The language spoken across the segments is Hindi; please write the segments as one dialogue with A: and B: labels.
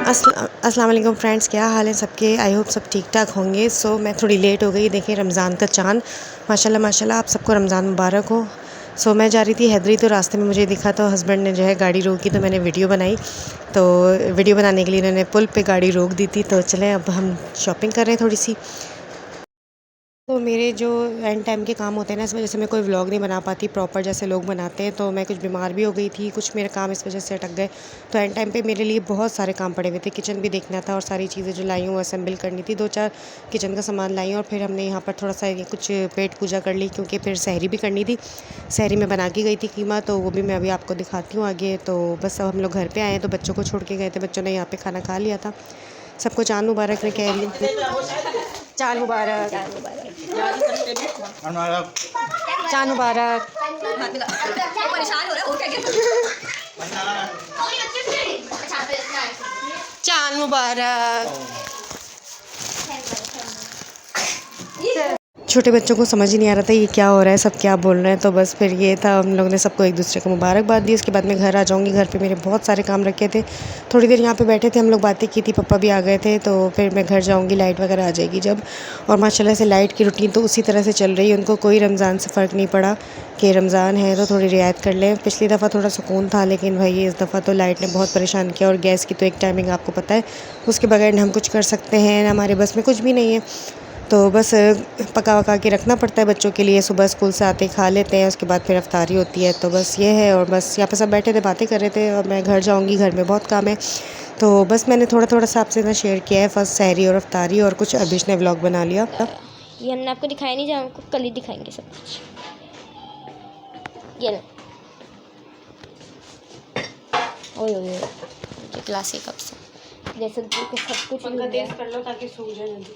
A: अस्सलाम वालेकुम फ्रेंड्स, क्या हाल है सबके। आई होप सब ठीक ठाक होंगे। मैं थोड़ी लेट हो गई। देखिए रमज़ान का चाँद, माशाल्लाह माशाल्लाह, आप सबको रमज़ान मुबारक हो। मैं जा रही थी हैदरी, तो रास्ते में मुझे दिखा, तो हस्बैंड ने जो है गाड़ी रोकी, तो मैंने वीडियो बनाई। तो वीडियो बनाने के लिए इन्होंने पुल पे गाड़ी रोक दी थी। तो चलें अब हम शॉपिंग कर रहे हैं थोड़ी सी। तो मेरे जो एंड टाइम के काम होते हैं ना, इस वजह से मैं कोई व्लॉग नहीं बना पाती प्रॉपर जैसे लोग बनाते हैं। तो मैं कुछ बीमार भी हो गई थी, कुछ मेरे काम इस वजह से अटक गए। तो एंड टाइम पे मेरे लिए बहुत सारे काम पड़े हुए थे। किचन भी देखना था और सारी चीज़ें जो लाई हूँ असेंबल करनी थी। 2-4 किचन का सामान लाई हूँ और फिर हमने यहाँ पर थोड़ा सा ये कुछ पेट पूजा कर ली, क्योंकि फिर सहरी भी करनी थी। सहरी में बना के गई थी कीमा, तो वो भी मैं अभी आपको दिखाती हूँ आगे। तो बस अब हम लोग घर पर आए हैं, तो बच्चों को छोड़ के गए थे। बच्चों ने यहाँ पर खाना खा लिया था। सबको चाँद मुबारक मैं कह रही हूँ। चाँद मुबारक, चाँद मुबारक। चाँद मुबारक। छोटे बच्चों को समझ ही नहीं आ रहा था ये क्या हो रहा है, सब क्या बोल रहे हैं। तो बस फिर ये था, हम लोगों ने सबको एक दूसरे को मुबारकबाद दी। उसके बाद मैं घर आ जाऊँगी। घर पे मेरे बहुत सारे काम रखे थे। थोड़ी देर यहाँ पे बैठे थे, हम लोग बातें की थी, पापा भी आ गए थे। तो फिर मैं घर जाऊँगी, लाइट वगैरह आ जाएगी जब। और माशाल्लाह से लाइट की रूटीन तो उसी तरह से चल रही है। उनको कोई रमज़ान से फ़र्क नहीं पड़ा कि रमज़ान है तो थोड़ी रियायत कर लें। पिछली दफ़ा थोड़ा सुकून था, लेकिन भाई इस दफ़ा तो लाइट ने बहुत परेशान किया। और गैस की तो एक टाइमिंग आपको पता है, उसके बगैर ना हम कुछ कर सकते हैं, ना हमारे बस में कुछ भी नहीं है। तो बस पका वका के रखना पड़ता है बच्चों के लिए। सुबह स्कूल से आते ही खा लेते हैं, उसके बाद फिर अफ्तारी होती है। तो बस ये है। और बस यहाँ पे सब बैठे थे, बातें कर रहे थे। और मैं घर जाऊँगी, घर में बहुत काम है। तो बस मैंने थोड़ा थोड़ा सा आपसे ना शेयर किया है, फ़र्स्ट सहरी और अफ्तारी, और कुछ अभिश ने व्लॉग बना लिया।
B: ये हमने आपको दिखाया नहीं, जब आपको कल ही दिखाएंगे सब कुछ। ये ओए ओए ओए, ग्लास के कप से जैसे सब कुछ
A: तेज कर लो ताकि सूख जाए जल्दी।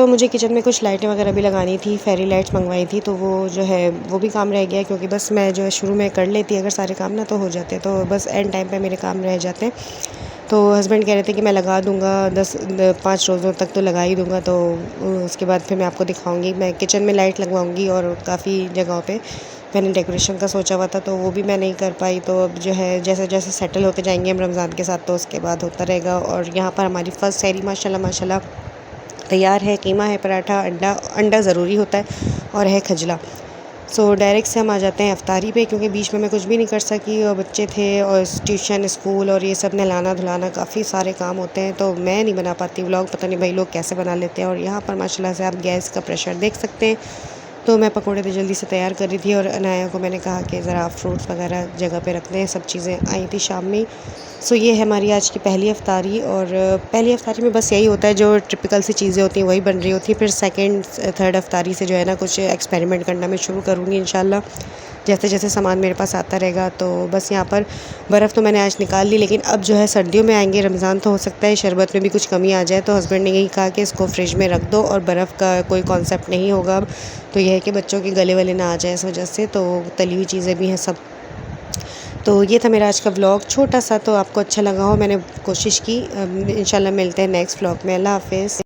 A: मुझे किचन में कुछ लाइटें वगैरह भी लगानी थी, फेरी लाइट्स मंगवाई थी। तो वो जो है वो भी काम रह गया, क्योंकि बस मैं जो है शुरू में कर लेती अगर सारे काम ना, तो हो जाते। तो बस एंड टाइम पे मेरे काम रह जाते हैं। तो हस्बैंड कह रहे थे कि मैं लगा दूँगा, 5 रोज़ों तक तो लगा ही दूँगा। तो उसके बाद फिर मैं आपको दिखाऊँगी। मैं किचन में लाइट लगवाऊँगी और काफ़ी जगहों पे मैंने डेकोरेशन का सोचा हुआ था, तो वो भी मैं नहीं कर पाई। तो अब जो है जैसे जैसे सेटल होते जाएंगे हम रमज़ान के साथ, तो उसके बाद होता रहेगा। और यहाँ पर हमारी फ़र्स्ट सहरी माशाल्लाह माशाल्लाह तैयार है। कीमा है, पराठा, अंडा ज़रूरी होता है, और है खजला। डायरेक्ट से हम आ जाते हैं अफ्तारी पे, क्योंकि बीच में मैं कुछ भी नहीं कर सकी, और बच्चे थे और ट्यूशन, स्कूल और ये सब नहलाना धुलाना, काफ़ी सारे काम होते हैं। तो मैं नहीं बना पाती व्लॉग, पता नहीं भाई लोग कैसे बना लेते हैं। और यहाँ पर माशाल्लाह से आप गैस का प्रेशर देख सकते हैं। तो मैं पकौड़े तो जल्दी से तैयार कर रही थी, और अनाया को मैंने कहा कि ज़रा फ्रूट्स वगैरह जगह पे रख दें। सब चीज़ें आई थी शाम में। ये है हमारी आज की पहली अफ्तारी। और पहली अफ्तारी में बस यही होता है, जो टिपिकल सी चीज़ें होती हैं वही बन रही होती हैं। फिर सेकंड थर्ड अफ्तारी से जो है ना, कुछ एक्सपेरिमेंट करना मैं शुरू करूँगी इंशाल्लाह, जैसे जैसे सामान मेरे पास आता रहेगा। तो बस यहाँ पर बर्फ़ तो मैंने आज निकाल ली, लेकिन अब जो है सर्दियों में आएंगे रमज़ान, तो हो सकता है शरबत में भी कुछ कमी आ जाए। तो हस्बैंड ने यही कहा कि इसको फ्रिज में रख दो, और बर्फ़ का कोई कॉन्सेप्ट नहीं होगा अब। तो यह है कि बच्चों के गले वले ना आ जाए इस वजह से। तो तली हुई चीज़ें भी हैं सब। तो ये था मेरा आज का व्लॉग, छोटा सा। तो आपको अच्छा लगा हो, मैंने कोशिश की। इंशाल्लाह मिलते हैं नेक्स्ट व्लॉग में। अल्लाह हाफ़िज़।